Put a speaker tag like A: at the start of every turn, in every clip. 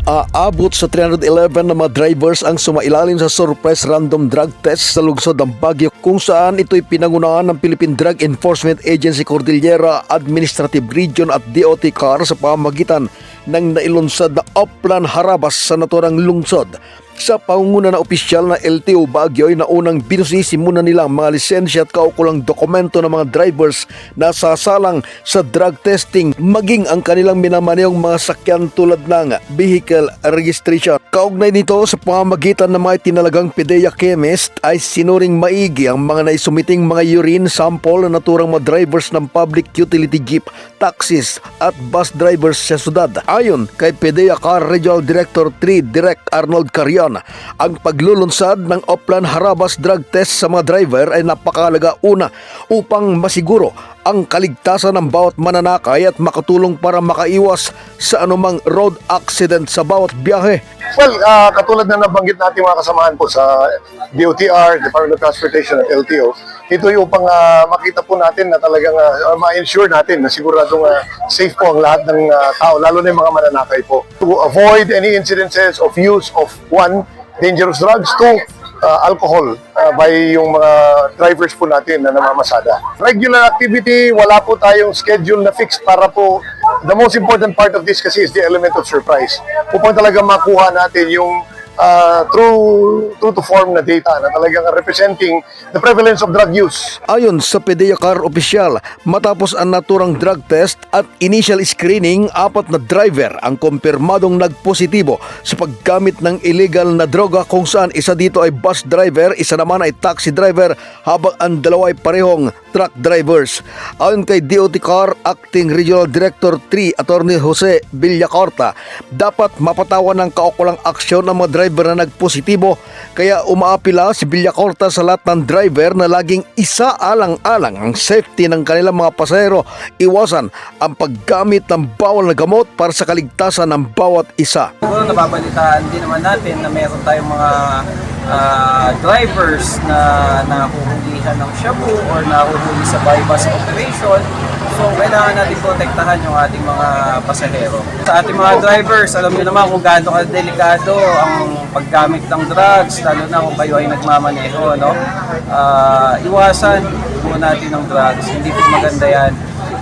A: Aabot sa 311 na mga drivers ang sumailalim sa surprise random drug test sa lungsod ng Baguio, kung saan ito'y pinangunahan ng Philippine Drug Enforcement Agency Cordillera Administrative Region at DOT CAR sa pamamagitan ng nailunsad na Upland Harabas sa naturang lungsod. Sa pangunguna na opisyal na LTO Baguio ay naunang binusisi muna nila ang mga lisensya at kaukulang dokumento ng mga drivers na sasalang sa drug testing, maging ang kanilang minamaneyong mga sakyan tulad ng vehicle registration. Kaugnay nito, sa pamamagitan ng mga tinalagang PDEA chemist ay sinuring maigi ang mga naisumiting mga urine sample na naturang mga drivers ng public utility jeep, taxis at bus drivers sa syudad. Ayon kay PDEA CAR Regional Director 3 Direct Arnold Carion, ang paglulunsad ng Upland Harabas drug test sa mga driver ay napakahalaga, una, upang masiguro ang kaligtasan ng bawat mananakay at makatulong para makaiwas sa anumang road accident sa bawat biyahe.
B: Well, katulad na nabanggit natin mga kasamahan po sa DOTR, Department of Transportation at LTO, ito yung upang makita po natin na talagang ma-ensure natin na siguradong safe po ang lahat ng tao, lalo na yung mga mananakay po. To avoid any incidences of use of one, dangerous drugs, two, alcohol by yung mga drivers po natin na namamasada. Regular activity, wala po tayong schedule na fixed para po. The most important part of this kasi is the element of surprise. Upang talaga makuha natin yung true to form na data na talagang representing the prevalence of drug use.
A: Ayon sa PDEA CAR opisyal, matapos ang naturang drug test at initial screening, 4 na driver ang kumpirmadong nagpositibo sa paggamit ng illegal na droga, kung saan isa dito ay bus driver, isa naman ay taxi driver, habang ang dalawa ay parehong truck drivers. Ayon kay DOT CAR Acting Regional Director 3 Attorney Jose Villacorta, dapat mapatawan ng kaukulang aksyon ng mga driver na nagpositibo, kaya umaapila si Villacorta sa lahat ng driver na laging isaalang-alang ang safety ng kanilang mga pasahero, iwasan ang paggamit ng bawal na gamot para sa kaligtasan ng bawat isa.
C: Siguro nababalitaan din naman natin na meron tayong mga drivers na nahuhulihan ng shabu or nahuhuli sa bypass operation. So, kailangan natin protektahan yung ating mga pasahero. Sa ating mga drivers, alam niyo naman kung gaano kadelikado ang paggamit ng drugs, lalo na kung kayo ay nagmamaneho, no? Iwasan po natin ng drugs. Hindi po maganda yan.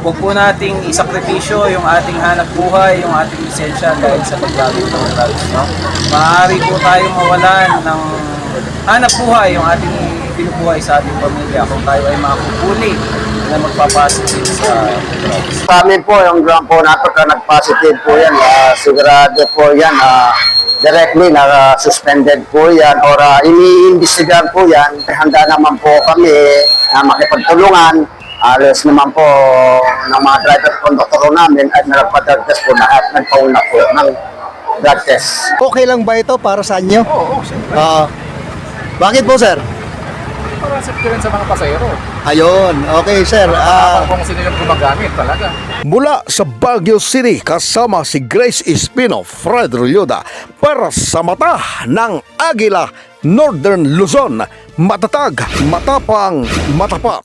C: Huwag po nating isakripisyo yung ating hanap buhay, yung ating lisensya dahil sa paggamit ng drugs, no? Maaari po tayong mawalan ng hanap buhay, yung ating binubuhay sa ating pamilya kung tayo ay makakupuli na magpa-positive sa drugs.
D: Sa amin po, yung drum po natin na nag-positive po yan, sigurado po yan, directly na suspended po yan or iniimbestigahan po yan. Handa naman po kami na makipagtulungan. Alas naman po ng mga driver conductor namin at nagpa-drug test po na at nagpauna po ng drug test.
E: Okay lang ba ito para sa inyo?
F: Oo, siyempre.
E: Bakit po, sir?
F: Para safety rin sa mga pasahero.
E: Ayun, okay, sir.
F: Kung sino yung gumagamit talaga.
A: Mula sa Baguio City, kasama si Grace Espino, Fred Rolyoda, para sa mata ng Agila, Northern Luzon, matatag, matapang, matapat.